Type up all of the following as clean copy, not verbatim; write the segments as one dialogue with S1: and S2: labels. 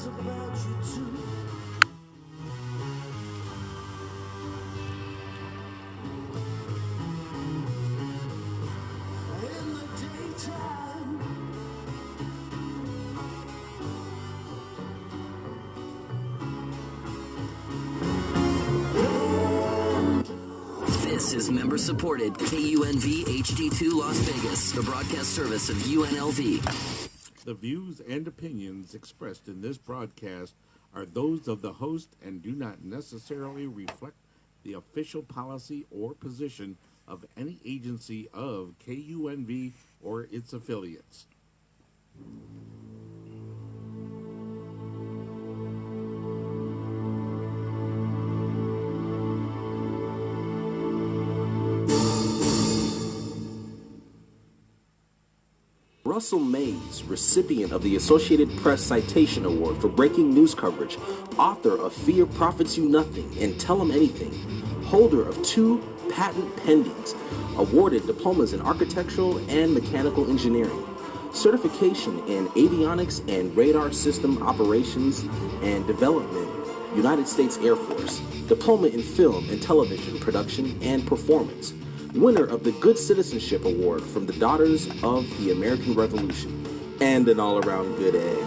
S1: dreams about you too. In the daytime,
S2: This is member-supported KUNV HD2 Las Vegas, the broadcast service of UNLV.
S3: The views and opinions expressed in this broadcast are those of the host and do not necessarily reflect the official policy or position of any agency of KUNV or its affiliates.
S4: Russell Mays, recipient of the Associated Press Citation Award for breaking news coverage, author of Fear Profits You Nothing and Tell 'Em Anything, holder of 2 patent pendings, awarded diplomas in architectural and mechanical engineering, certification in avionics and radar system operations and development, United States Air Force, diploma in film and television production and performance, winner of the Good Citizenship Award from the Daughters of the American Revolution, and an all-around good egg.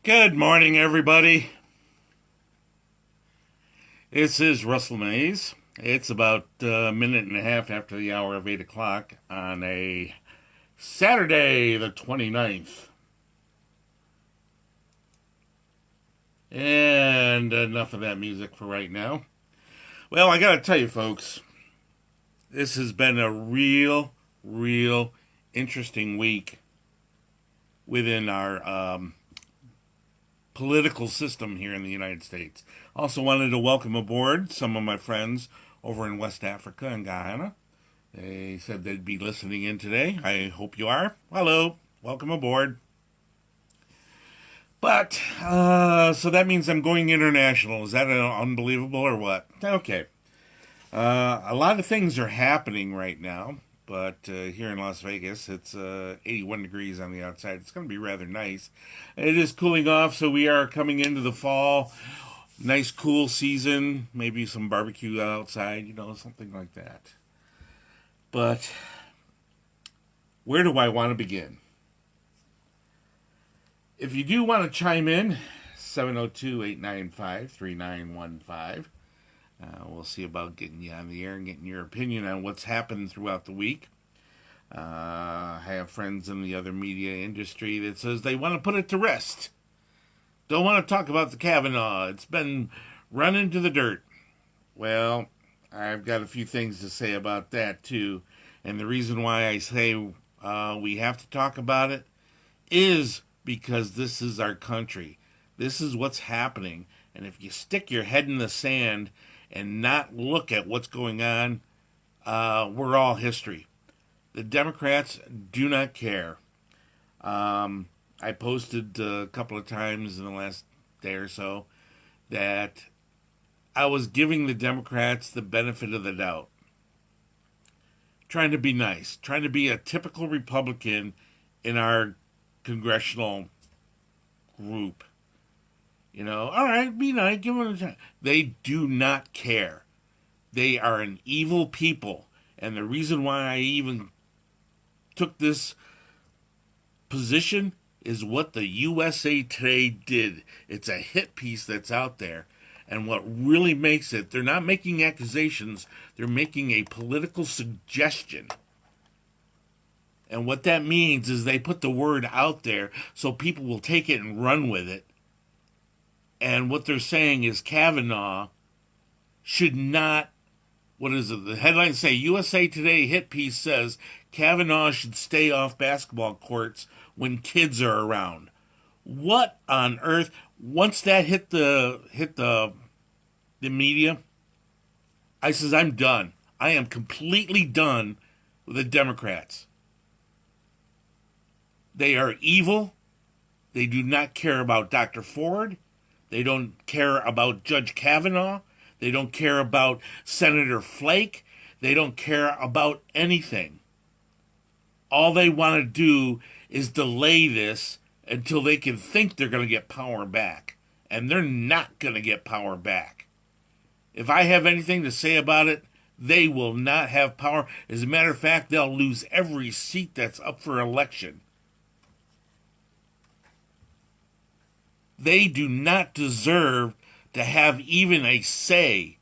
S5: Good morning, everybody. This is Russell Mays. It's about a minute and a half after the hour of 8 o'clock on a Saturday, the 29th. And enough of that music for right now. Well, I gotta tell you, folks, this has been a real interesting week within our political system here in the United States. Also wanted to welcome aboard some of my friends over in West Africa and Guyana. They said they'd be listening in today. I hope you are. Hello, welcome aboard. But, so that means I'm going international. Is that unbelievable or what? Okay. A lot of things are happening right now, but here in Las Vegas, it's 81 degrees on the outside. It's going to be rather nice. It is cooling off, so we are coming into the fall. Nice, cool season. Maybe some barbecue outside, something like that. But where do I want to begin? If you do want to chime in, 702-895-3915. We'll see about getting you on the air and getting your opinion on what's happened throughout the week. I have friends in the other media industry that says they want to put it to rest. Don't want to talk about the Kavanaugh. It's been run into the dirt. Well, I've got a few things to say about that, too. And the reason why I say we have to talk about it is because this is our country. This is what's happening. And if you stick your head in the sand and not look at what's going on, we're all history. The Democrats do not care. I posted a couple of times in the last day or so that I was giving the Democrats the benefit of the doubt. Trying to be nice. Trying to be a typical Republican in our congressional group. All right, be nice, give them a chance. They do not care. They are an evil people. And the reason why I even took this position is what the USA Today did. It's a hit piece that's out there. And what really makes it, they're not making accusations, they're making a political suggestion. And what that means is they put the word out there so people will take it and run with it. And what they're saying is Kavanaugh should not, what is it? The headlines say USA Today hit piece says Kavanaugh should stay off basketball courts when kids are around. What on earth? Once that hit the media, I says I'm done. I am completely done with the Democrats. They are evil. They do not care about Dr. Ford. They don't care about Judge Kavanaugh. They don't care about Senator Flake. They don't care about anything. All they want to do is delay this until they can think they're going to get power back. And they're not going to get power back. If I have anything to say about it, they will not have power. As a matter of fact, they'll lose every seat that's up for election. They do not deserve to have even a say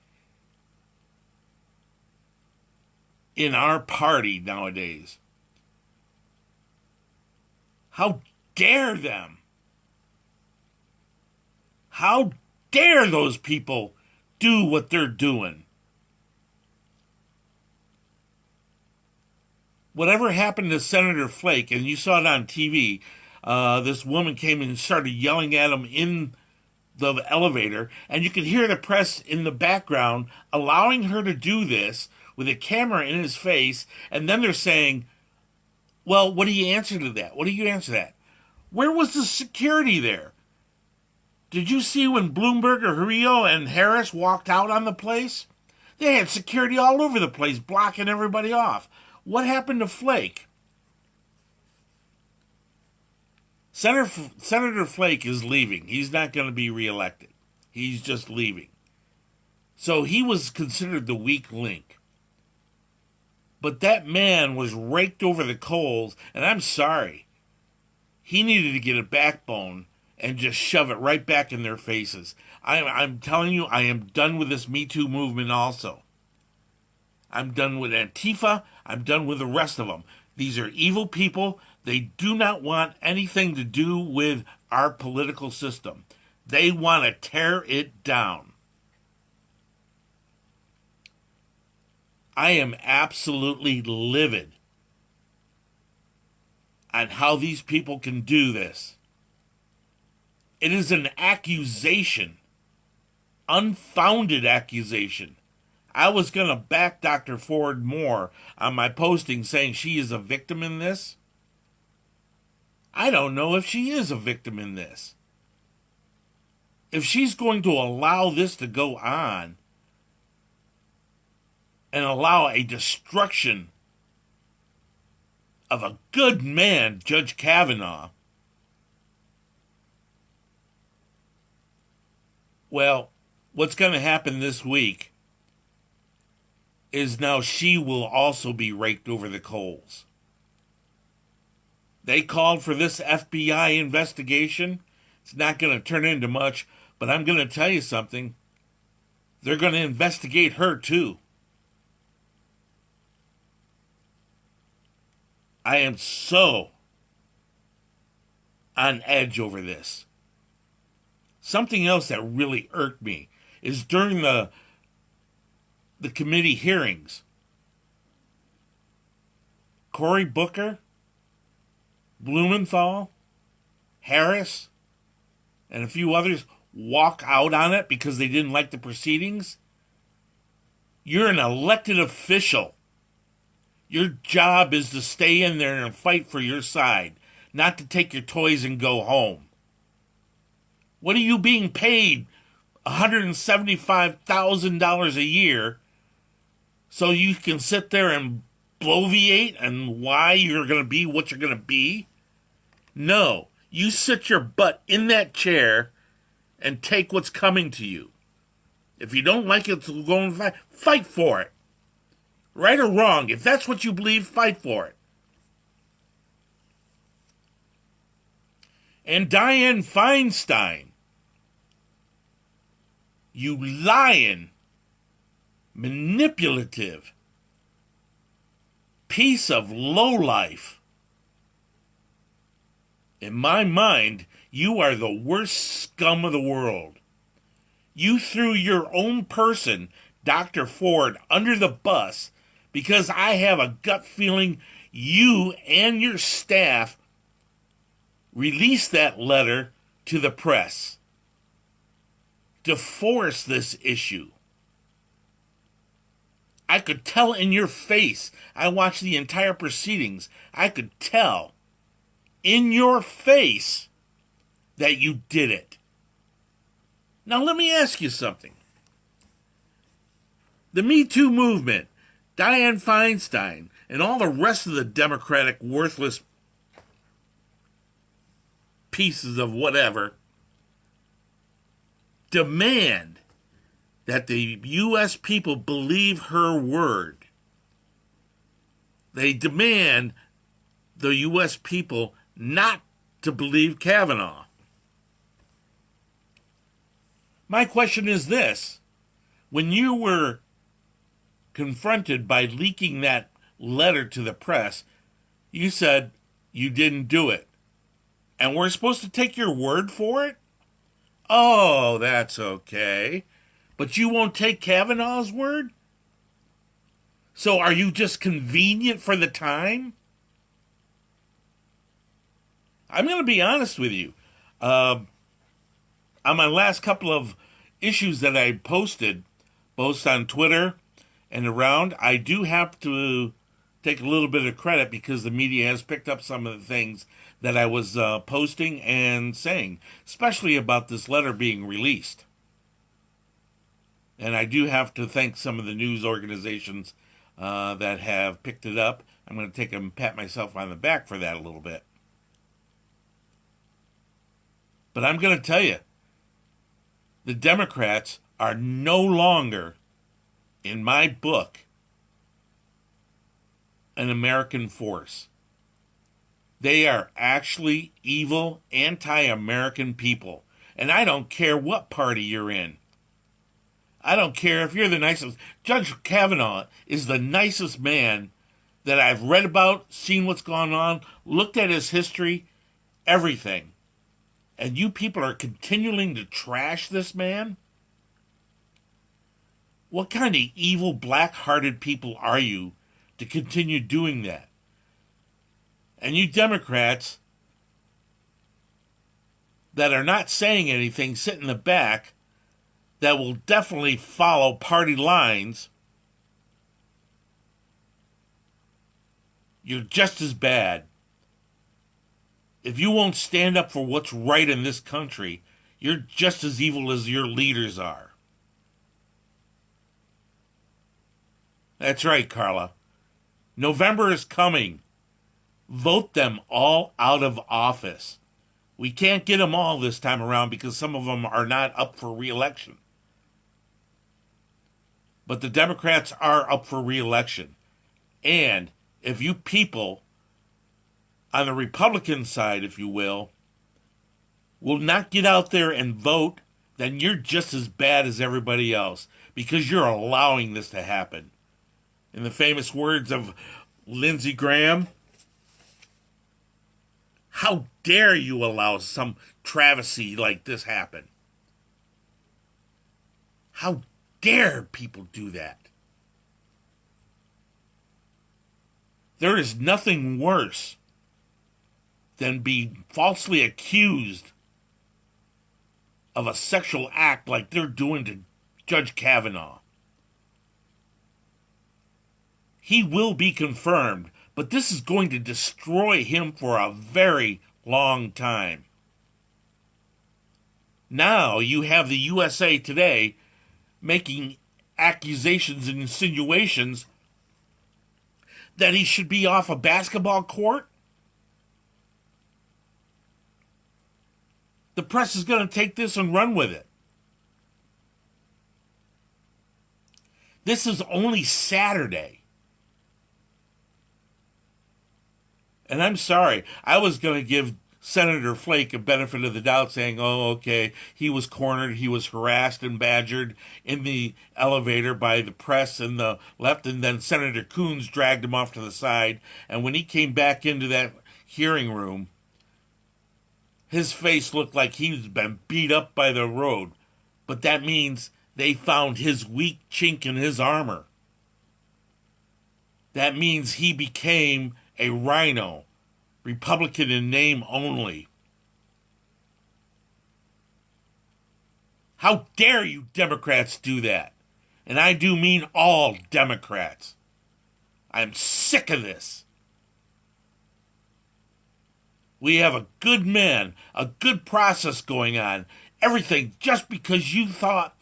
S5: in our party nowadays. How dare them? How dare those people do what they're doing? Whatever happened to Senator Flake, and you saw it on TV, this woman came and started yelling at him in the elevator, and you could hear the press in the background allowing her to do this with a camera in his face, and then they're saying, well, what do you answer to that? What do you answer to that? Where was the security there? Did you see when Bloomberg or Rio and Harris walked out on the place? They had security all over the place, blocking everybody off. What happened to Flake? Senator Flake is leaving. He's not going to be reelected. He's just leaving. So he was considered the weak link. But that man was raked over the coals, and I'm sorry. He needed to get a backbone and just shove it right back in their faces. I'm telling you, I am done with this Me Too movement also. I'm done with Antifa. I'm done with the rest of them. These are evil people. They do not want anything to do with our political system. They want to tear it down. I am absolutely livid on how these people can do this. It is an accusation, unfounded accusation. I was going to back Dr. Ford more on my posting saying she is a victim in this. I don't know if she is a victim in this. If she's going to allow this to go on and allow a destruction of a good man, Judge Kavanaugh, well, what's going to happen this week is now she will also be raked over the coals. They called for this FBI investigation. It's not going to turn into much, but I'm going to tell you something. They're going to investigate her too. I am so on edge over this. Something else that really irked me is during the committee hearings, Cory Booker, Blumenthal, Harris, and a few others walk out on it because they didn't like the proceedings. You're an elected official. Your job is to stay in there and fight for your side, not to take your toys and go home. What are you being paid $175,000 a year so you can sit there and bloviate and why you're going to be what you're going to be? No, you sit your butt in that chair and take what's coming to you. If you don't like it, go and fight for it. Right or wrong, if that's what you believe, fight for it. And Dianne Feinstein, you lying, manipulative piece of lowlife. In my mind, you are the worst scum of the world. You threw your own person, Dr. Ford, under the bus because I have a gut feeling you and your staff released that letter to the press to force this issue. I could tell in your face. I watched the entire proceedings. I could tell in your face that you did it. Now, let me ask you something. The Me Too movement, Dianne Feinstein, and all the rest of the Democratic worthless pieces of whatever demand that the U.S. people believe her word. They demand the U.S. people not to believe Kavanaugh. My question is this. When you were confronted by leaking that letter to the press, you said you didn't do it. And we're supposed to take your word for it? Oh, that's okay. But you won't take Kavanaugh's word? So are you just convenient for the time? I'm going to be honest with you. On my last couple of issues that I posted, both on Twitter and around, I do have to take a little bit of credit because the media has picked up some of the things that I was posting and saying, especially about this letter being released. And I do have to thank some of the news organizations that have picked it up. I'm going to take and pat myself on the back for that a little bit. But I'm going to tell you, the Democrats are no longer, in my book, an American force. They are actually evil, anti-American people. And I don't care what party you're in. I don't care if you're the nicest. Judge Kavanaugh is the nicest man that I've read about, seen what's gone on, looked at his history, everything. And you people are continuing to trash this man? What kind of evil, black-hearted people are you to continue doing that? And you Democrats that are not saying anything, sit in the back, that will definitely follow party lines, you're just as bad. If you won't stand up for what's right in this country, you're just as evil as your leaders are. That's right, Carla. November is coming. Vote them all out of office. We can't get them all this time around because some of them are not up for re-election. But the Democrats are up for re-election. And if you people on the Republican side, if you will not get out there and vote, then you're just as bad as everybody else because you're allowing this to happen. In the famous words of Lindsey Graham, how dare you allow some travesty like this happen? How dare people do that? There is nothing worse than being falsely accused of a sexual act like they're doing to Judge Kavanaugh. He will be confirmed, but this is going to destroy him for a very long time. Now you have the USA Today making accusations and insinuations that he should be off a basketball court. The press is going to take this and run with it. This is only Saturday. And I'm sorry, I was going to give Senator Flake a benefit of the doubt saying, oh, okay, he was cornered, he was harassed and badgered in the elevator by the press and the left, and then Senator Coons dragged him off to the side. And when he came back into that hearing room, his face looked like he's been beat up by the road. But that means they found his weak chink in his armor. That means he became a rhino, Republican in name only. How dare you Democrats do that? And I do mean all Democrats. I'm sick of this. We have a good man, a good process going on. Everything just because you thought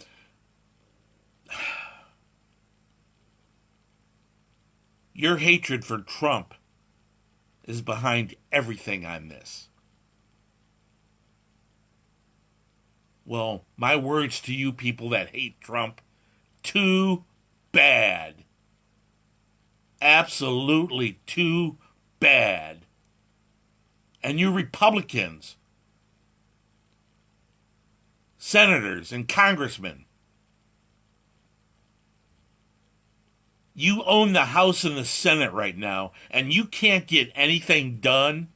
S5: your hatred for Trump is behind everything on this. Well, my words to you people that hate Trump, too bad. Absolutely too bad. And you Republicans, senators and congressmen, you own the House and the Senate right now, and you can't get anything done.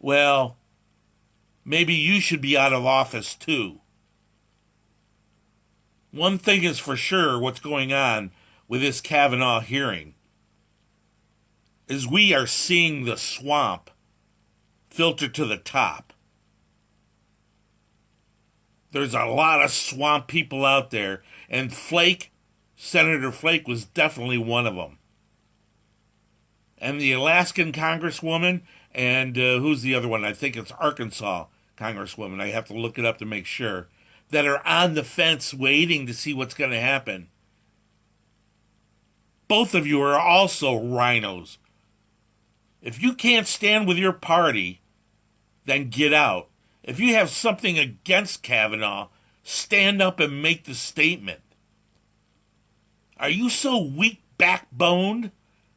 S5: Well, maybe you should be out of office too. One thing is for sure what's going on with this Kavanaugh hearing is we are seeing the swamp filter to the top. There's a lot of swamp people out there, and Senator Flake was definitely one of them. And the Alaskan Congresswoman, and who's the other one? I think it's Arkansas Congresswoman. I have to look it up to make sure. That are on the fence waiting to see what's going to happen. Both of you are also rhinos. If you can't stand with your party, then get out. If you have something against Kavanaugh, stand up and make the statement. Are you so weak backboned?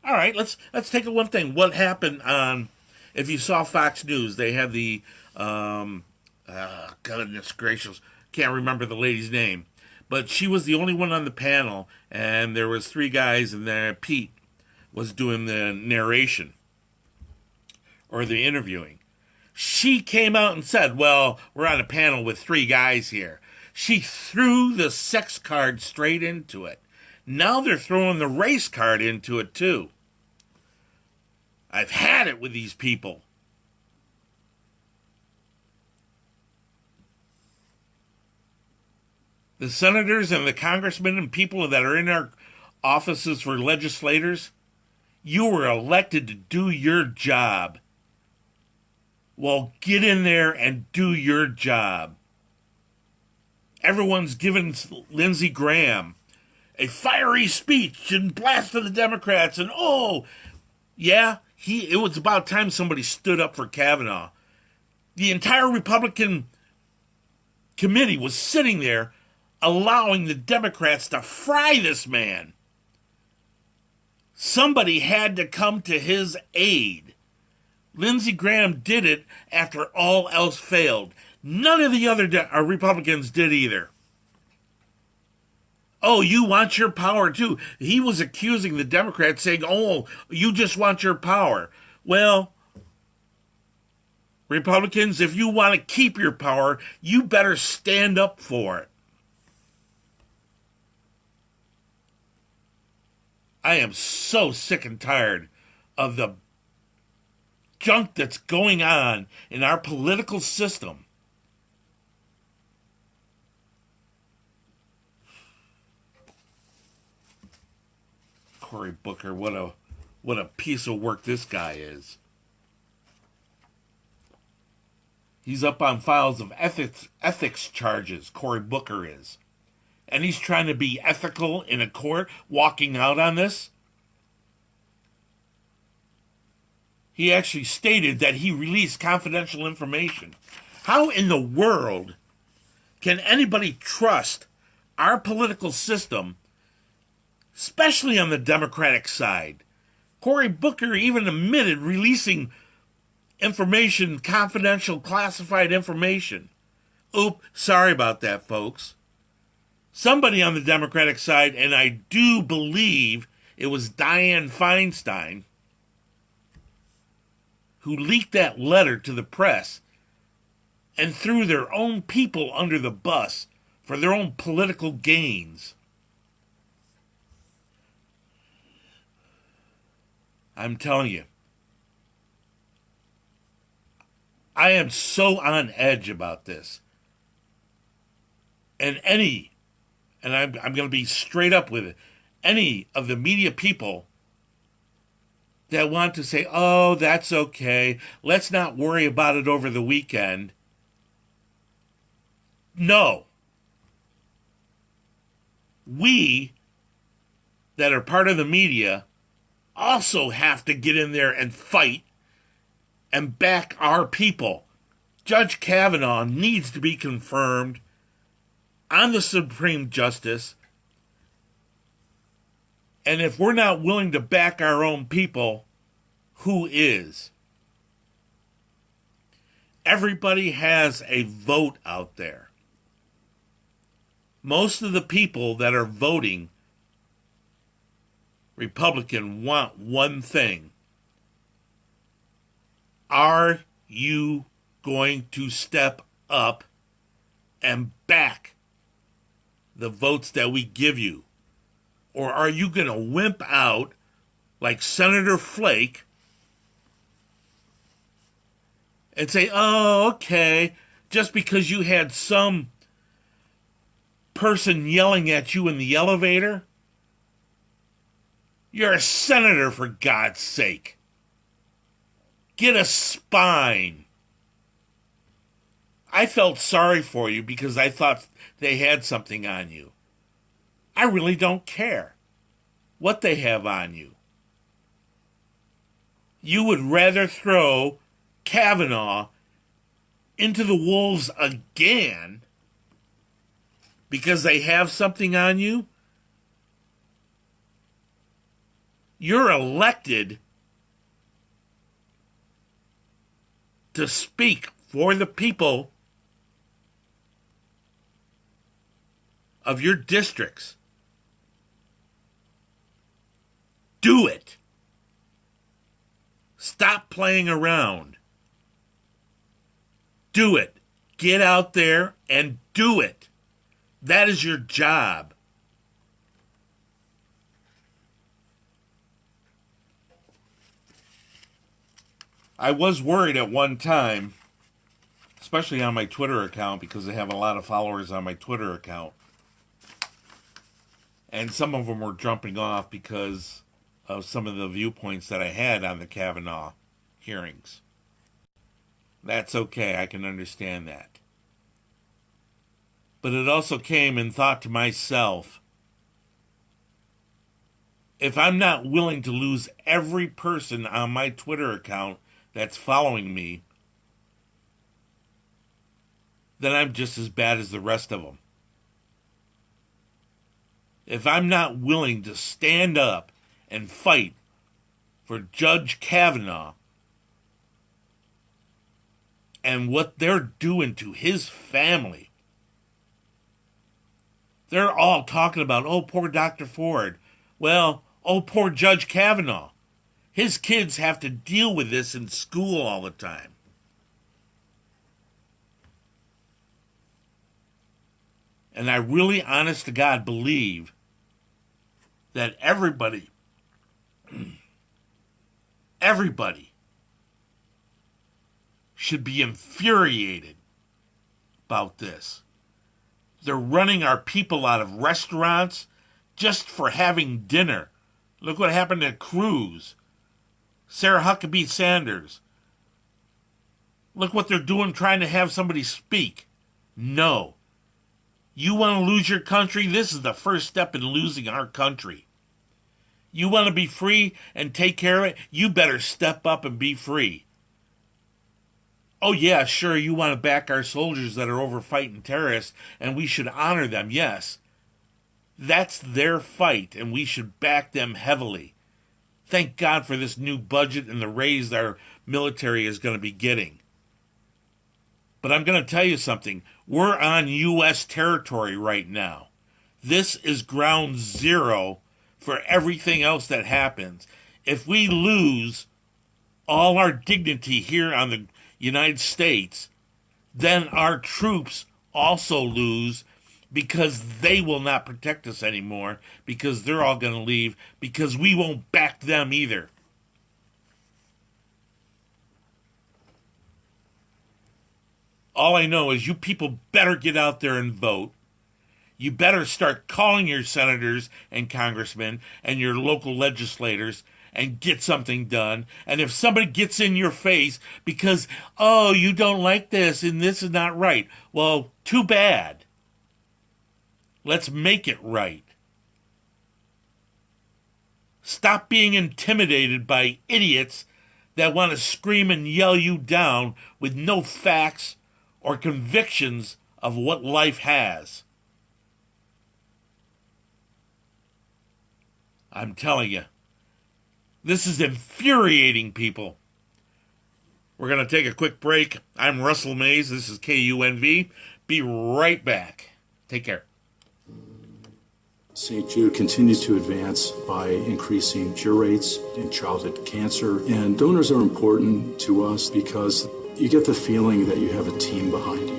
S5: All right, let's take one thing. What happened on, if you saw Fox News, they had the, goodness gracious, can't remember the lady's name, but she was the only one on the panel, and there was 3 guys, and there Pete was doing the narration or the interviewing. She came out and said, well, we're on a panel with 3 guys here. She threw the sex card straight into it. Now they're throwing the race card into it too. I've had it with these people. The senators and the congressmen and people that are in our offices for legislators, you were elected to do your job. Well, get in there and do your job. Everyone's given Lindsey Graham a fiery speech and blasted the Democrats, and it was about time somebody stood up for Kavanaugh. The entire Republican committee was sitting there allowing the Democrats to fry this man. Somebody had to come to his aid. Lindsey Graham did it after all else failed. None of the other Republicans did either. Oh, you want your power too. He was accusing the Democrats, saying, oh, you just want your power. Well, Republicans, if you want to keep your power, you better stand up for it. I am so sick and tired of the junk that's going on in our political system. Cory Booker, what a piece of work this guy is. He's up on files of ethics charges, Cory Booker is. And he's trying to be ethical in a court, walking out on this. He actually stated that he released confidential information. How in the world can anybody trust our political system, especially on the Democratic side? Cory Booker even admitted releasing information, confidential, classified information. Oops, sorry about that, folks. Somebody on the Democratic side, and I do believe it was Dianne Feinstein, who leaked that letter to the press and threw their own people under the bus for their own political gains. I'm telling you, I am so on edge about this. And I'm going to be straight up with it. Any of the media people that want to say, oh, that's okay, let's not worry about it over the weekend. No. We that are part of the media also have to get in there and fight and back our people. Judge Kavanaugh needs to be confirmed on the Supreme Justice. And if we're not willing to back our own people, who is? Everybody has a vote out there. Most of the people that are voting Republican want one thing. Are you going to step up and back the votes that we give you? Or are you going to wimp out like Senator Flake and say, oh, okay, just because you had some person yelling at you in the elevator? You're a senator, for God's sake. Get a spine. I felt sorry for you because I thought they had something on you. I really don't care what they have on you. You would rather throw Kavanaugh into the wolves again because they have something on you? You're elected to speak for the people of your districts. Do it. Stop playing around. Do it. Get out there and do it. That is your job. I was worried at one time, especially on my Twitter account, because I have a lot of followers on my Twitter account. And some of them were jumping off because of some of the viewpoints that I had on the Kavanaugh hearings. That's okay, I can understand that. But it also came and thought to myself, if I'm not willing to lose every person on my Twitter account that's following me, then I'm just as bad as the rest of them. If I'm not willing to stand up and fight for Judge Kavanaugh and what they're doing to his family, they're all talking about, oh, poor Dr. Ford. Well, oh, poor Judge Kavanaugh. His kids have to deal with this in school all the time. And I really, honest to God, believe that everybody should be infuriated about this. They're running our people out of restaurants just for having dinner. Look what happened to Cruz, Sarah Huckabee Sanders. Look what they're doing trying to have somebody speak. No. You want to lose your country? This is the first step in losing our country. You want to be free and take care of it? You better step up and be free. Oh yeah, sure, you want to back our soldiers that are over fighting terrorists, and we should honor them, yes. That's their fight, and we should back them heavily. Thank God for this new budget and the raise our military is going to be getting. But I'm going to tell you something. We're on U.S. territory right now. This is ground zero for everything else that happens. If we lose all our dignity here on the United States, then our troops also lose because they will not protect us anymore because they're all going to leave because we won't back them either. All I know is you people better get out there and vote. You better start calling your senators and congressmen and your local legislators and get something done. And if somebody gets in your face because, oh, you don't like this and this is not right, well, too bad. Let's make it right. Stop being intimidated by idiots that want to scream and yell you down with no facts or convictions of what life has. I'm telling you, this is infuriating people. We're going to take a quick break. I'm Russell Mays. This is KUNV. Be right back. Take care.
S6: St. Jude continues to advance by increasing cure rates in childhood cancer. And donors are important to us because you get the feeling that you have a team behind you.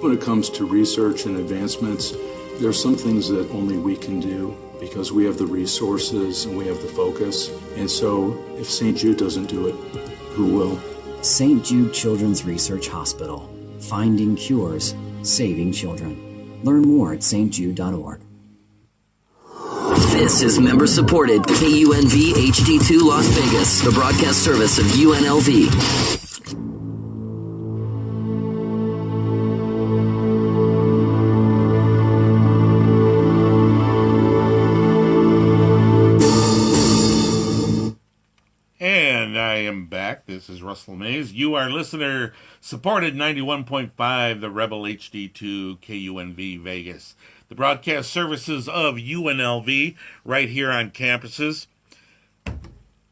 S6: When it comes to research and advancements, there are some things that only we can do because we have the resources and we have the focus. And so if St. Jude doesn't do it, who will?
S7: St. Jude Children's Research Hospital. Finding cures, saving children. Learn more at stjude.org.
S2: This is member-supported KUNV HD2 Las Vegas, the broadcast service of UNLV.
S5: And I am back. This is Russell Mays. You are listener-supported 91.5, the Rebel HD2 KUNV Vegas. The broadcast services of UNLV right here on campuses.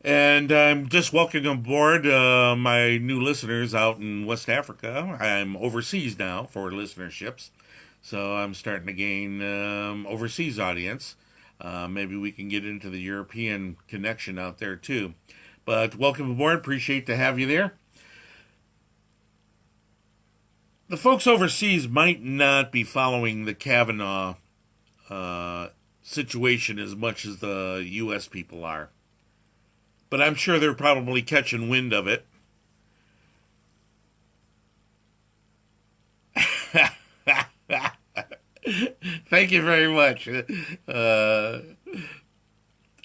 S5: And I'm just welcoming aboard my new listeners out in West Africa. I'm overseas now for listenerships, so I'm starting to gain overseas audience. Maybe we can get into the European connection out there too. But welcome aboard. Appreciate to have you there. The folks overseas might not be following the Kavanaugh situation as much as the U.S. people are. But I'm sure they're probably catching wind of it. Thank you very much.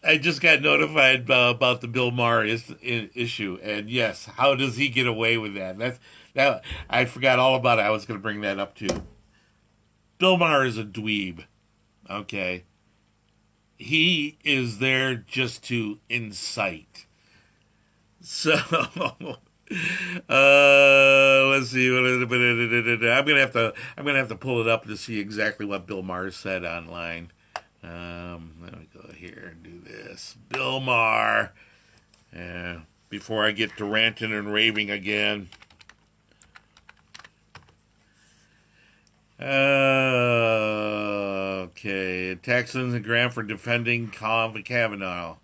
S5: I just got notified about the Bill Maher issue. And yes, how does he get away with that? I forgot all about it. I was going to bring that up too. Bill Maher is a dweeb. Okay. He is there just to incite. So, let's see. I'm gonna have to pull it up to see exactly what Bill Maher said online. Let me go here and do this. Bill Maher. Before I get to ranting and raving again. Okay. Texans and Graham for defending KUNV Kavanaugh.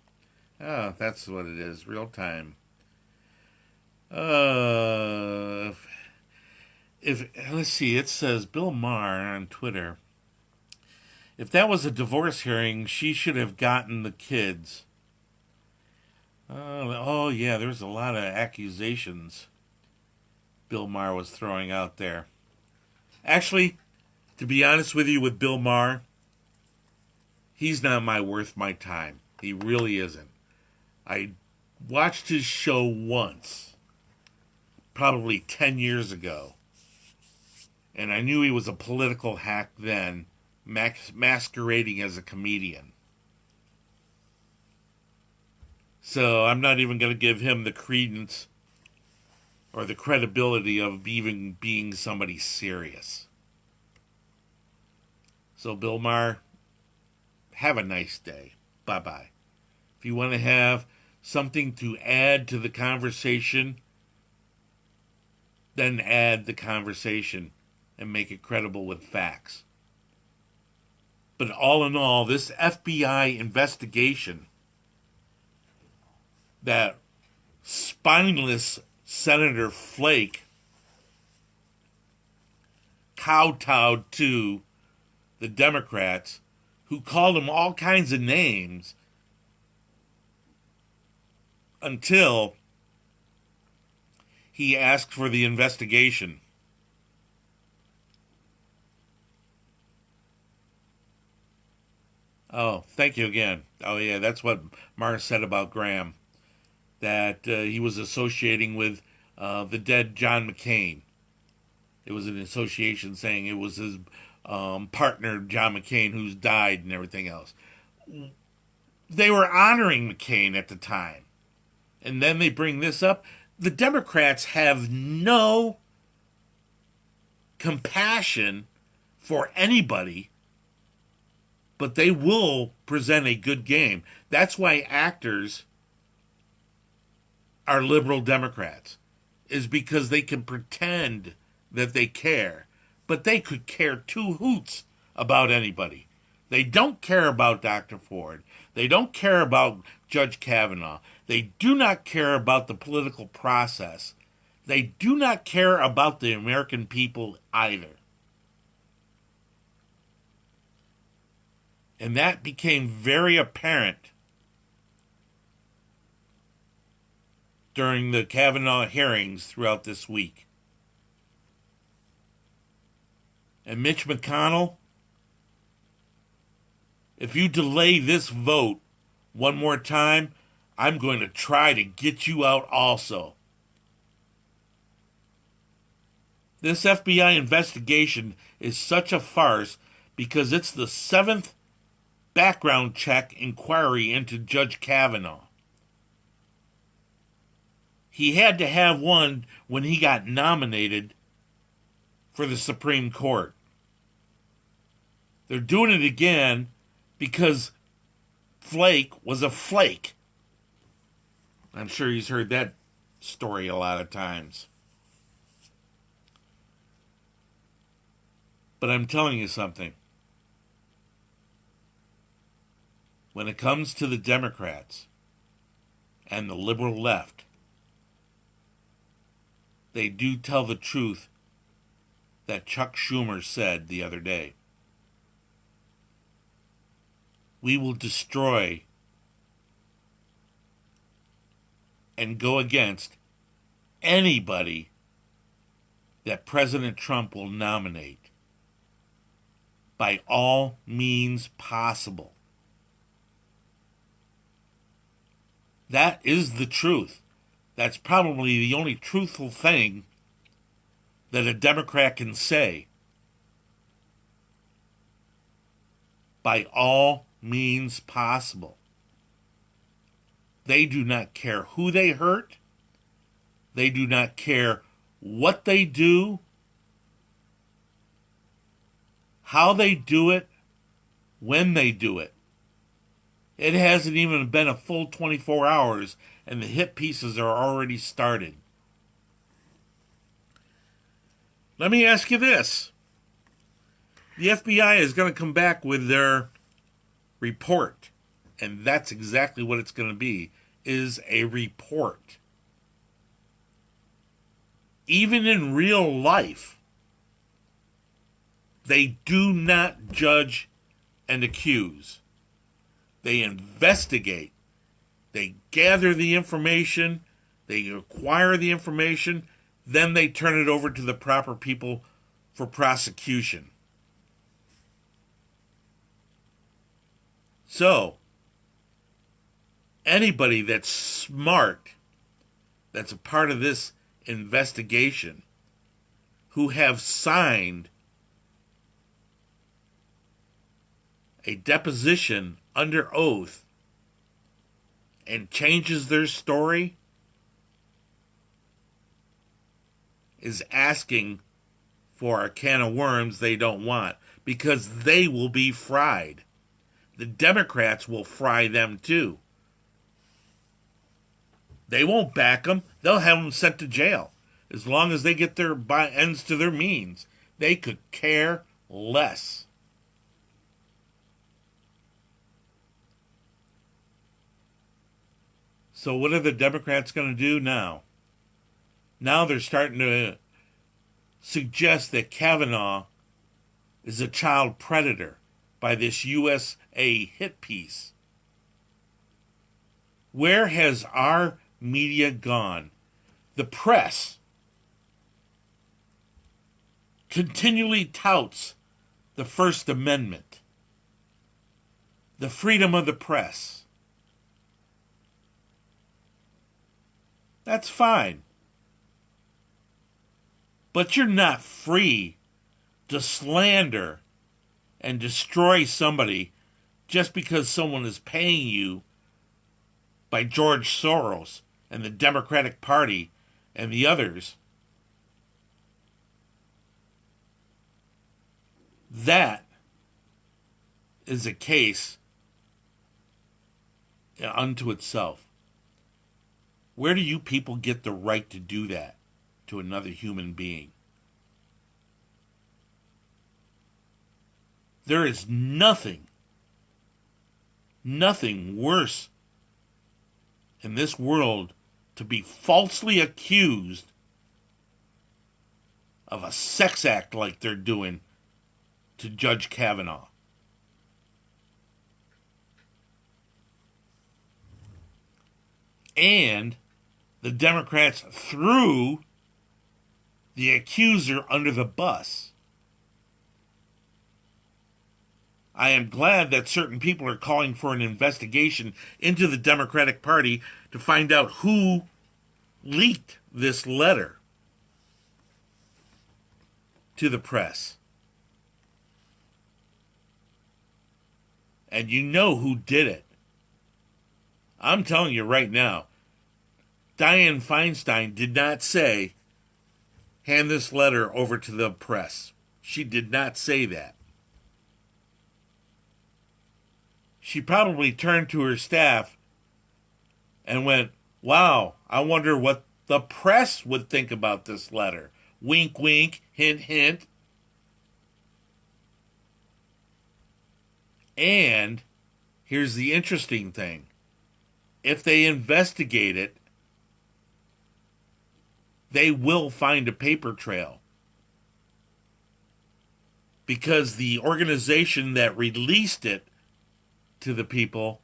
S5: Oh, that's what it is. Real time. Let's see. It says Bill Maher on Twitter. If that was a divorce hearing, she should have gotten the kids. Oh yeah, there was a lot of accusations Bill Maher was throwing out there. Actually, to be honest with you, with Bill Maher, he's not worth my time. He really isn't. I watched his show once, probably 10 years ago, and I knew he was a political hack then, masquerading as a comedian. So I'm not even going to give him the credence or the credibility of even being somebody serious. So Bill Maher, have a nice day. Bye-bye. If you want to have something to add to the conversation, then add the conversation and make it credible with facts. But all in all, this FBI investigation that spineless Senator Flake kowtowed to the Democrats, who called him all kinds of names until he asked for the investigation. Oh, thank you again. Oh, yeah, that's what Maher said about Graham. that he was associating with the dead John McCain. It was an association saying it was his partner, John McCain, who's died and everything else. They were honoring McCain at the time. And then they bring this up. The Democrats have no compassion for anybody, but they will present a good game. That's why actors are liberal Democrats, is because they can pretend that they care, but they could care two hoots about anybody. They don't care about Dr. Ford. They don't care about Judge Kavanaugh. They do not care about the political process. They do not care about the American people either. And that became very apparent during the Kavanaugh hearings throughout this week. And Mitch McConnell, if you delay this vote one more time, I'm going to try to get you out also. This FBI investigation is such a farce because it's the 7th background check inquiry into Judge Kavanaugh. He had to have one when he got nominated for the Supreme Court. They're doing it again because Flake was a flake. I'm sure he's heard that story a lot of times. But I'm telling you something. When it comes to the Democrats and the liberal left, they do tell the truth that Chuck Schumer said the other day. We will destroy and go against anybody that President Trump will nominate by all means possible. That is the truth. That's probably the only truthful thing that a Democrat can say. By all means possible. They do not care who they hurt. They do not care what they do, how they do it, when they do it. It hasn't even been a full 24 hours and the hit pieces are already started. Let me ask you this. The FBI is going to come back with their report, and that's exactly what it's going to be, is a report. Even in real life, they do not judge and accuse. They investigate. They gather the information. They acquire the information. Then they turn it over to the proper people for prosecution. So, anybody that's smart, that's a part of this investigation, who have signed a deposition under oath and changes their story, is asking for a can of worms they don't want, because they will be fried. The Democrats will fry them too. They won't back them. They'll have them sent to jail. As long as they get their ends to their means, they could care less. So what are the Democrats going to do now? Now they're starting to suggest that Kavanaugh is a child predator by this USA hit piece. Where has our media gone? The press continually touts the First Amendment, the freedom of the press. That's fine. But you're not free to slander and destroy somebody just because someone is paying you by George Soros and the Democratic Party and the others. That is a case unto itself. Where do you people get the right to do that to another human being? There is nothing worse in this world to be falsely accused of a sex act like they're doing to Judge Kavanaugh. And the Democrats threw the accuser under the bus. I am glad that certain people are calling for an investigation into the Democratic Party to find out who leaked this letter to the press. And you know who did it. I'm telling you right now, Dianne Feinstein did not say, hand this letter over to the press. She did not say that. She probably turned to her staff and went, wow, I wonder what the press would think about this letter. Wink, wink, hint, hint. And here's the interesting thing. If they investigate it, they will find a paper trail. Because the organization that released it to the people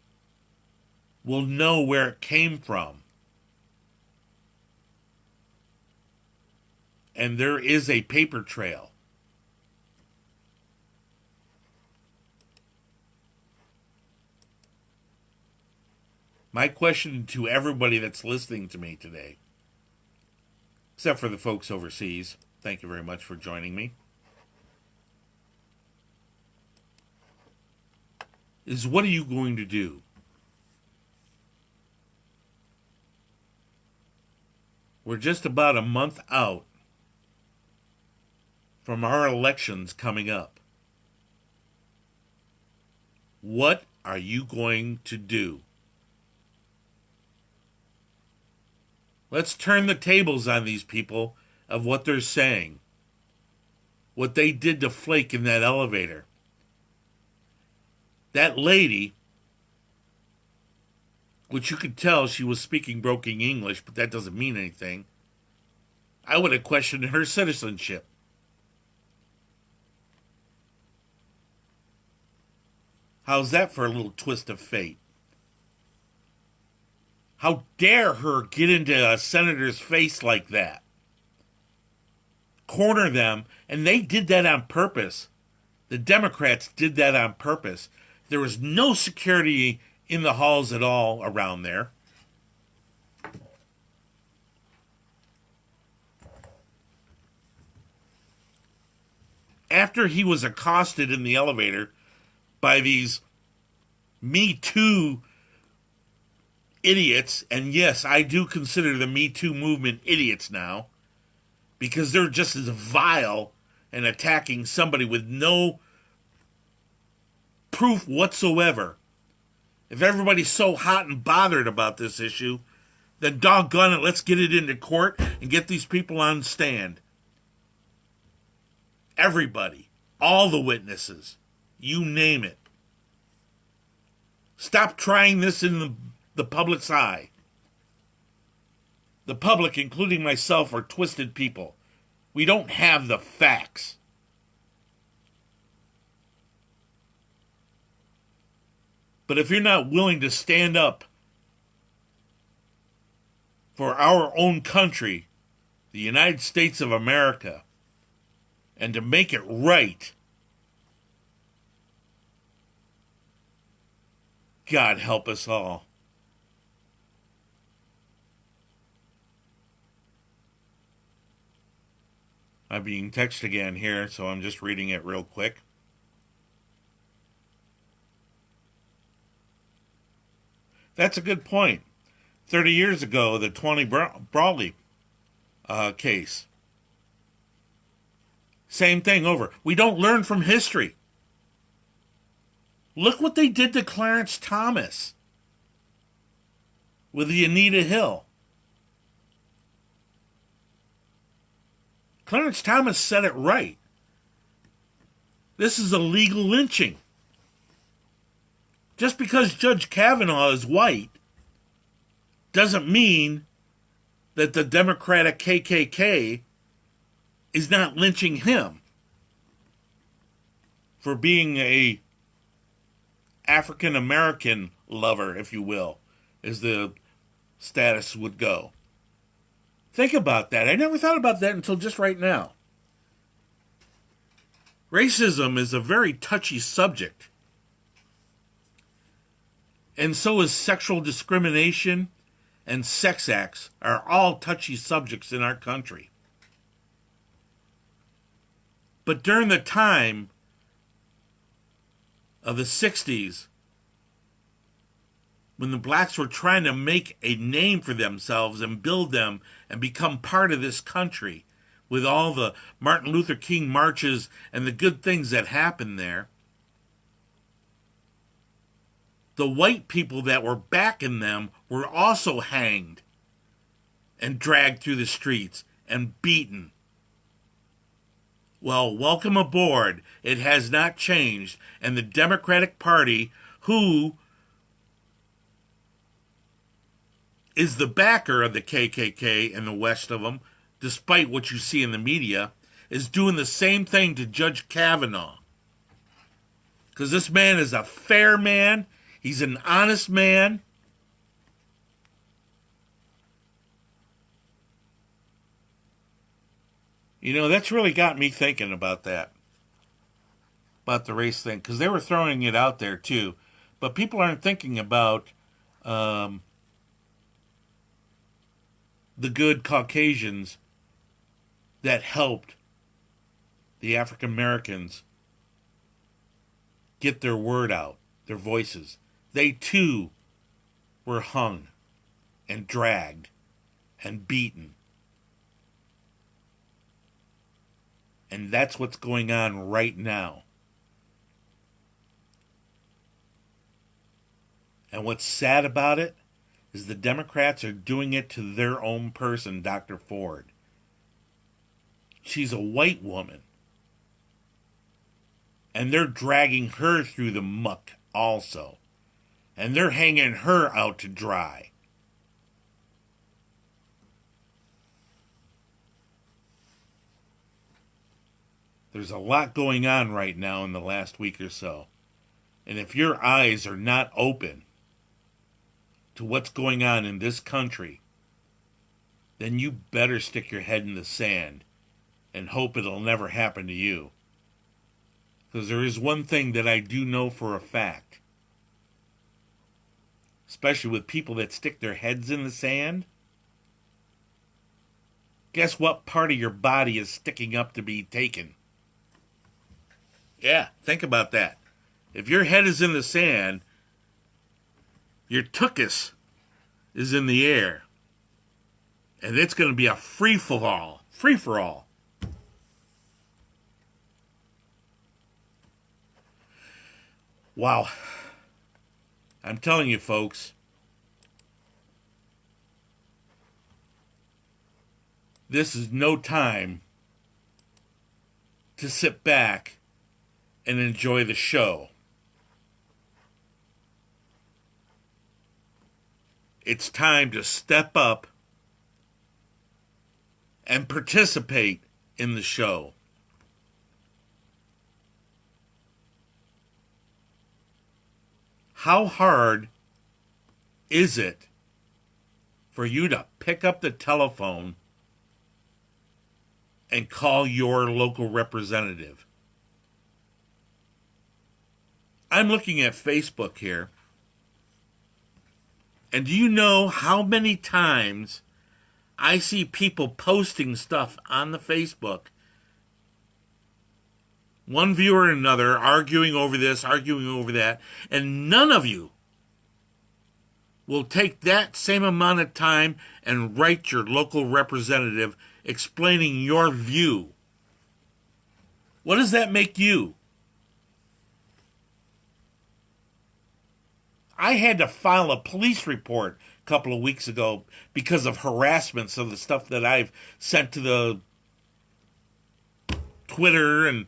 S5: will know where it came from. And there is a paper trail. My question to everybody that's listening to me today, except for the folks overseas, thank you very much for joining me, is what are you going to do? We're just about a month out from our elections coming up. What are you going to do? Let's turn the tables on these people of what they're saying. What they did to Flake in that elevator. That lady, which you could tell she was speaking broken English, but that doesn't mean anything. I would have questioned her citizenship. How's that for a little twist of fate? How dare her get into a senator's face like that? Corner them, and they did that on purpose. The Democrats did that on purpose. There was no security in the halls at all around there. After he was accosted in the elevator by these Me Too idiots, and yes, I do consider the Me Too movement idiots now, because they're just as vile and attacking somebody with no proof whatsoever. If everybody's so hot and bothered about this issue, then doggone it, let's get it into court and get these people on stand. Everybody, all the witnesses, you name it. Stop trying this in the public's eye. The public, including myself, are twisted people. We don't have the facts. But if you're not willing to stand up for our own country, the United States of America, and to make it right, God help us all. I'm being texted again here, so I'm just reading it real quick. That's a good point. 30 years ago, the 20 Brawley case. Same thing over. We don't learn from history. Look what they did to Clarence Thomas with the Anita Hill. Clarence Thomas said it right. This is a legal lynching. Just because Judge Kavanaugh is white doesn't mean that the Democratic KKK is not lynching him for being a African American lover, if you will, as the status would go. Think about that. I never thought about that until just right now. Racism is a very touchy subject. And so is sexual discrimination and sex acts are all touchy subjects in our country. But during the time of the 60s, when the blacks were trying to make a name for themselves and build them and become part of this country with all the Martin Luther King marches and the good things that happened there, the white people that were backing them were also hanged and dragged through the streets and beaten. Well, welcome aboard. It has not changed. And the Democratic Party, who is the backer of the KKK and the rest of them, despite what you see in the media, is doing the same thing to Judge Kavanaugh. Because this man is a fair man. He's an honest man. You know, that's really got me thinking about that. About the race thing. Because they were throwing it out there too. But people aren't thinking about the good Caucasians that helped the African Americans get their word out, their voices. They too were hung and dragged and beaten. And that's what's going on right now. And what's sad about it is the Democrats are doing it to their own person, Dr. Ford. She's a white woman. And they're dragging her through the muck also. And they're hanging her out to dry. There's a lot going on right now in the last week or so. And if your eyes are not open to what's going on in this country, then you better stick your head in the sand and hope it'll never happen to you. Because there is one thing that I do know for a fact, especially with people that stick their heads in the sand. Guess what part of your body is sticking up to be taken? Yeah, think about that. If your head is in the sand, your tuchus is in the air. And it's going to be a free-for-all. Free-for-all. Wow. I'm telling you, folks, this is no time to sit back and enjoy the show. It's time to step up and participate in the show. How hard is it for you to pick up the telephone and call your local representative? I'm looking at Facebook here, and do you know how many times I see people posting stuff on the Facebook one viewer and another, arguing over this, arguing over that, and none of you will take that same amount of time and write your local representative explaining your view. What does that make you? I had to file a police report a couple of weeks ago because of harassments of the stuff that I've sent to the Twitter and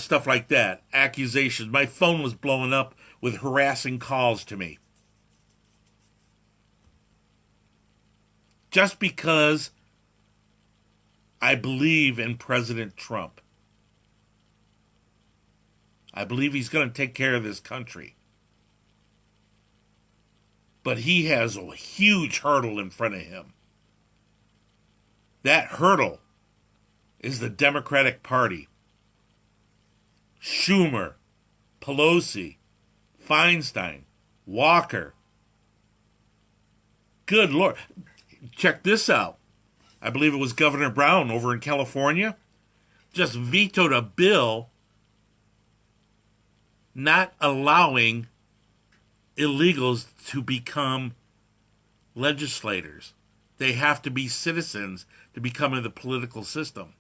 S5: stuff like that. Accusations. My phone was blowing up with harassing calls to me. Just because I believe in President Trump. I believe he's going to take care of this country. But he has a huge hurdle in front of him. That hurdle is the Democratic Party. Schumer, Pelosi, Feinstein, Walker. Good Lord. Check this out. I believe it was Governor Brown over in California just vetoed a bill not allowing illegals to become legislators. They have to be citizens to become in the political system.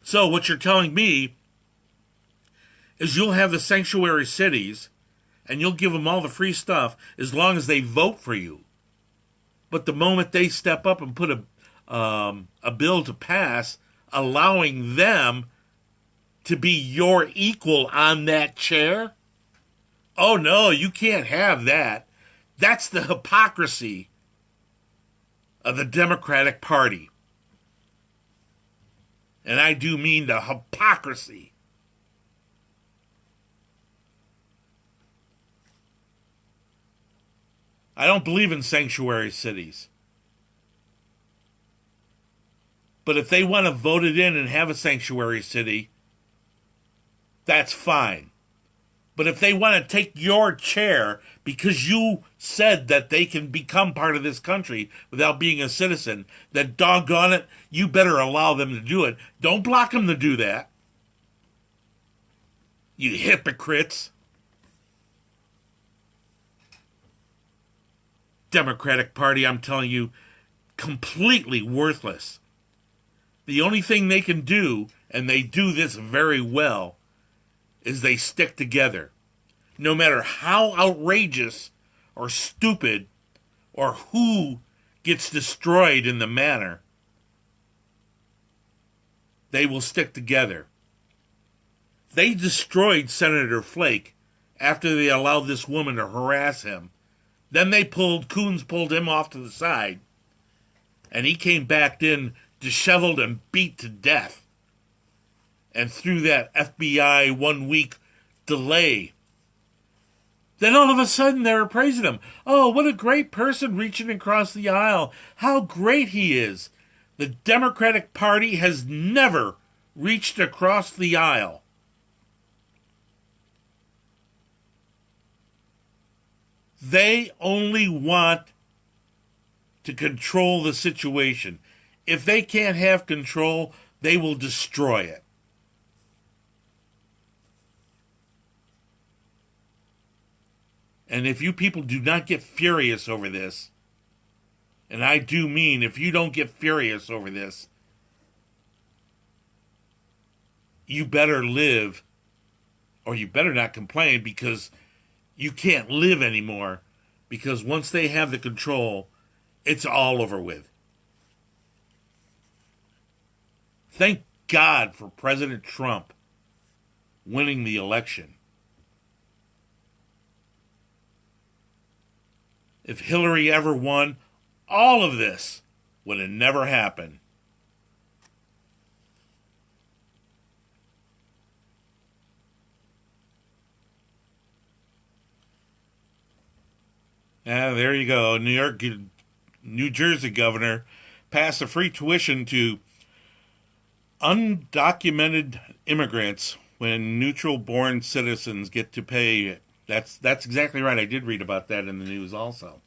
S5: So what you're telling me is you'll have the sanctuary cities and you'll give them all the free stuff as long as they vote for you. But the moment they step up and put a bill to pass allowing them to be your equal on that chair, oh no, you can't have that. That's the hypocrisy of the Democratic Party. And I do mean the hypocrisy. I don't believe in sanctuary cities. But if they want to vote it in and have a sanctuary city, that's fine. But if they want to take your chair because you said that they can become part of this country without being a citizen, then doggone it, you better allow them to do it. Don't block them to do that. You hypocrites. Democratic Party, I'm telling you, completely worthless. The only thing they can do, and they do this very well, is they stick together. No matter how outrageous or stupid or who gets destroyed in the manner, they will stick together. They destroyed Senator Flake after they allowed this woman to harass him. Then Coons pulled him off to the side, and he came back in disheveled and beat to death. And through that FBI 1 week delay, then all of a sudden they were praising him. Oh, what a great person reaching across the aisle. How great he is. The Democratic Party has never reached across the aisle. They only want to control the situation. If they can't have control, they will destroy it. And if you people do not get furious over this, and I do mean if you don't get furious over this, you better live, or you better not complain, because you can't live anymore, because once they have the control, it's all over with. Thank God for President Trump winning the election. If Hillary ever won, all of this would have never happened. There you go. New Jersey governor passed a free tuition to undocumented immigrants when neutral-born citizens get to pay it. That's exactly right. I did read about that in the news also.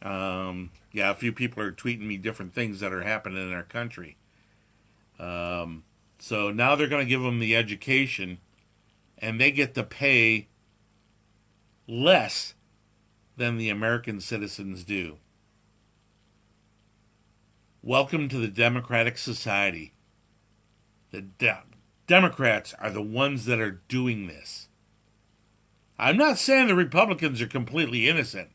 S5: A few people are tweeting me different things that are happening in our country. So now they're going to give them the education and they get to pay less than the American citizens do. Welcome to the Democratic Society. The Democrats are the ones that are doing this. I'm not saying the Republicans are completely innocent.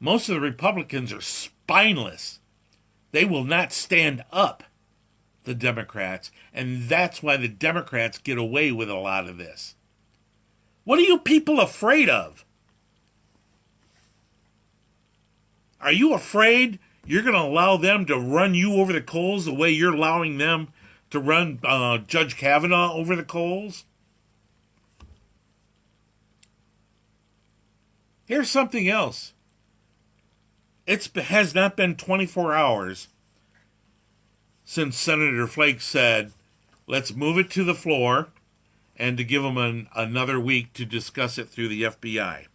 S5: Most of the Republicans are spineless. They will not stand up, the Democrats, and that's why the Democrats get away with a lot of this. What are you people afraid of? Are you afraid you're going to allow them to run you over the coals the way you're allowing them to run Judge Kavanaugh over the coals? Here's something else. It has not been 24 hours since Senator Flake said, let's move it to the floor and to give them another week to discuss it through the FBI.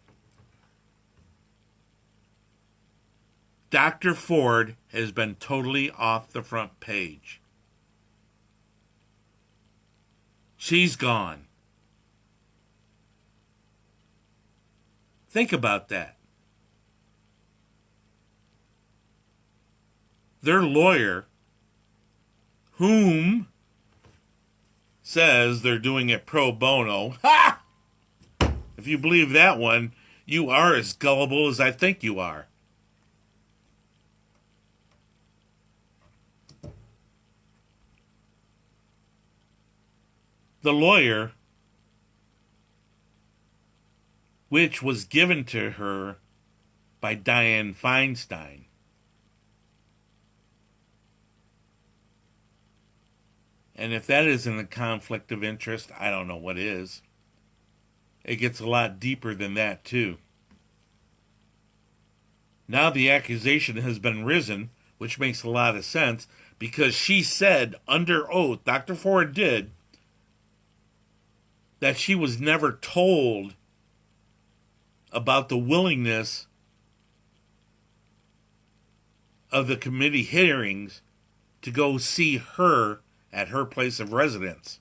S5: Dr. Ford has been totally off the front page. She's gone. Think about that. Their lawyer, whom says they're doing it pro bono. Ha! If you believe that one, you are as gullible as I think you are. The lawyer, which was given to her by Dianne Feinstein, and if that isn't a conflict of interest, I don't know what is. It gets a lot deeper than that, too. Now the accusation has been risen, which makes a lot of sense, because she said under oath, Dr. Ford did, that she was never told about the willingness of the committee hearings to go see her at her place of residence.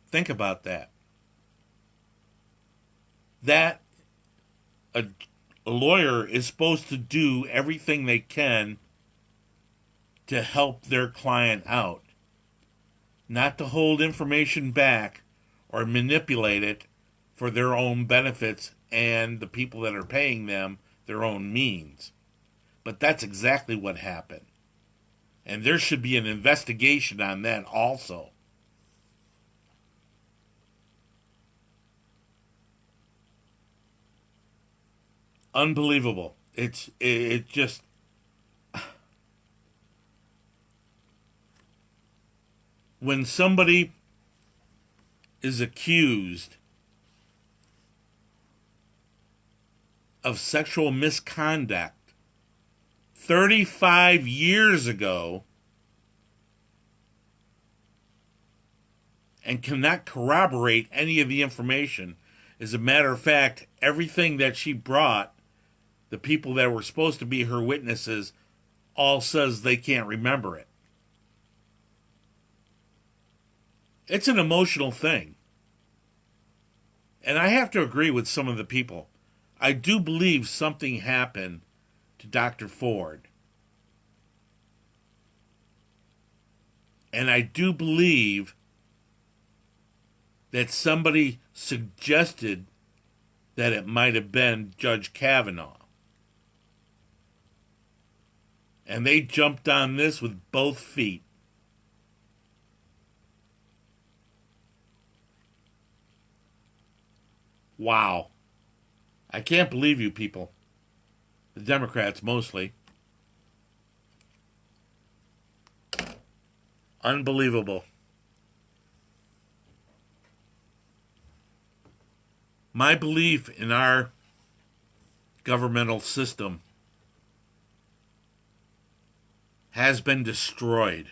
S5: Think about that. That a lawyer is supposed to do everything they can to help their client out, not to hold information back or manipulate it for their own benefits and the people that are paying them their own means. But that's exactly what happened. And there should be an investigation on that also. Unbelievable. It just... When somebody is accused of sexual misconduct 35 years ago and cannot corroborate any of the information, as a matter of fact, everything that she brought, the people that were supposed to be her witnesses, all says they can't remember it. It's an emotional thing. And I have to agree with some of the people. I do believe something happened to Dr. Ford. And I do believe that somebody suggested that it might have been Judge Kavanaugh. And they jumped on this with both feet. Wow. I can't believe you people. The Democrats mostly. Unbelievable. My belief in our governmental system has been destroyed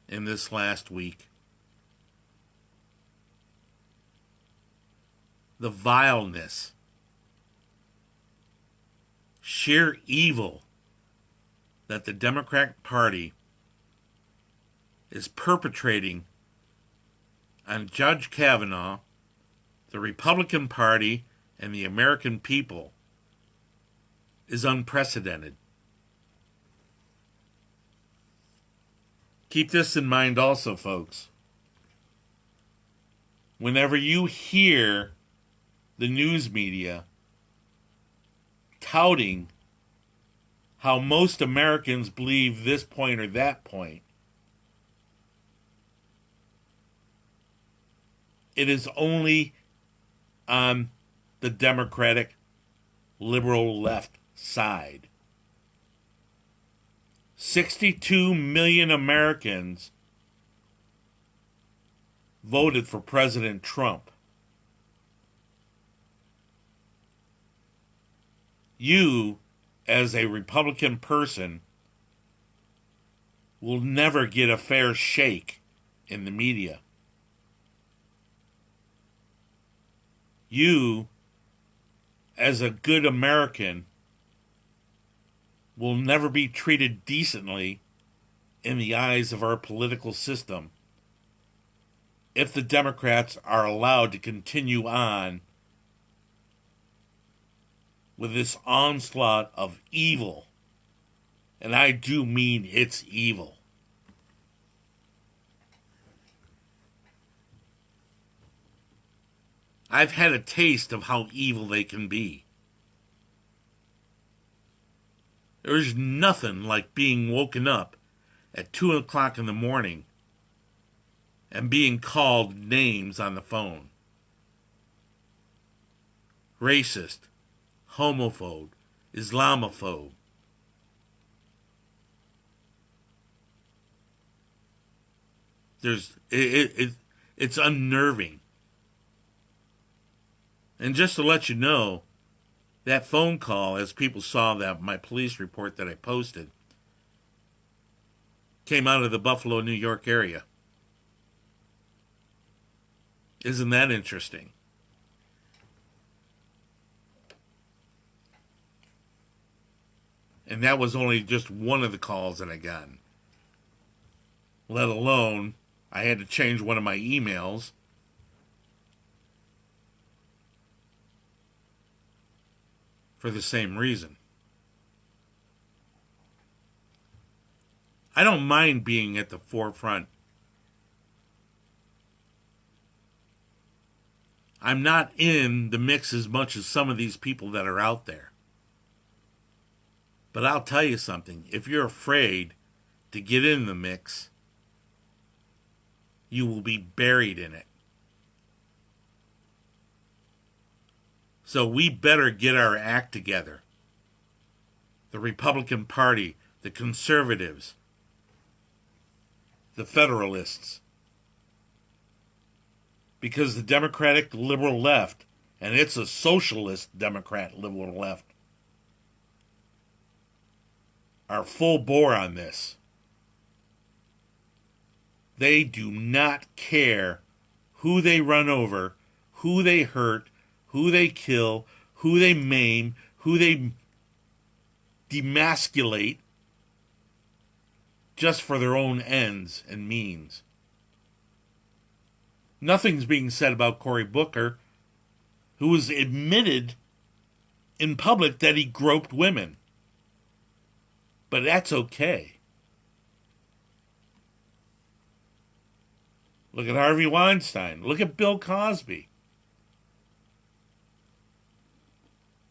S5: in this last week. The vileness, sheer evil that the Democratic Party is perpetrating on Judge Kavanaugh, the Republican Party, and the American people is unprecedented. Keep this in mind also, folks. Whenever you hear the news media touting how most Americans believe this point or that point, it is only on the Democratic liberal left side. 62 million Americans voted for President Trump. You, as a Republican person, will never get a fair shake in the media. You, as a good American, will never be treated decently in the eyes of our political system if the Democrats are allowed to continue on with this onslaught of evil. And I do mean it's evil. I've had a taste of how evil they can be. There's nothing like being woken up at 2 o'clock in the morning and being called names on the phone. Racist, homophobe, Islamophobe. It's unnerving. And just to let you know, that phone call, as people saw that my police report that I posted, came out of the Buffalo, New York area. Isn't that interesting? And that was only just one of the calls that I got. Let alone, I had to change one of my emails for the same reason. I don't mind being at the forefront. I'm not in the mix as much as some of these people that are out there. But I'll tell you something. If you're afraid to get in the mix, you will be buried in it. So we better get our act together. The Republican Party, the conservatives, the Federalists. Because the Democratic liberal left, and it's a socialist Democrat liberal left, are full bore on this. They do not care who they run over, who they hurt, who they kill, who they maim, who they demasculate, just for their own ends and means. Nothing's being said about Cory Booker, who has admitted in public that he groped women. But that's okay. Look at Harvey Weinstein. Look at Bill Cosby.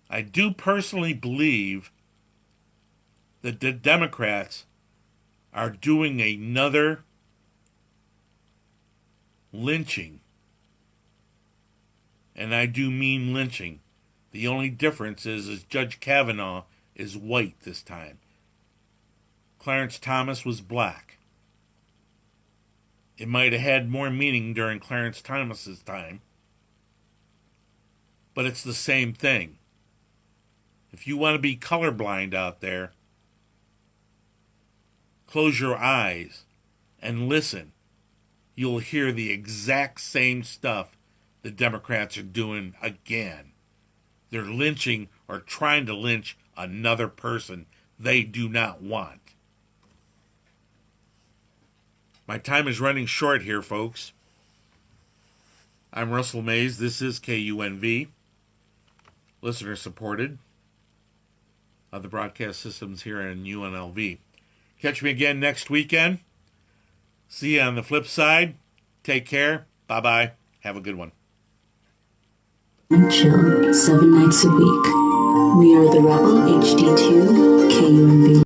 S5: I do personally believe that the Democrats are doing another lynching. And I do mean lynching. The only difference is Judge Kavanaugh is white this time. Clarence Thomas was black. It might have had more meaning during Clarence Thomas's time, but it's the same thing. If you want to be colorblind out there, close your eyes and listen. You'll hear the exact same stuff the Democrats are doing again. They're lynching or trying to lynch another person they do not want. My time is running short here, folks. I'm Russell Mays. This is KUNV, listener supported of the broadcast systems here in UNLV. Catch me again next weekend. See you on the flip side. Take care. Bye-bye. Have a good one.
S8: And chill 7 nights a week. We are the Rebel HD2 KUNV.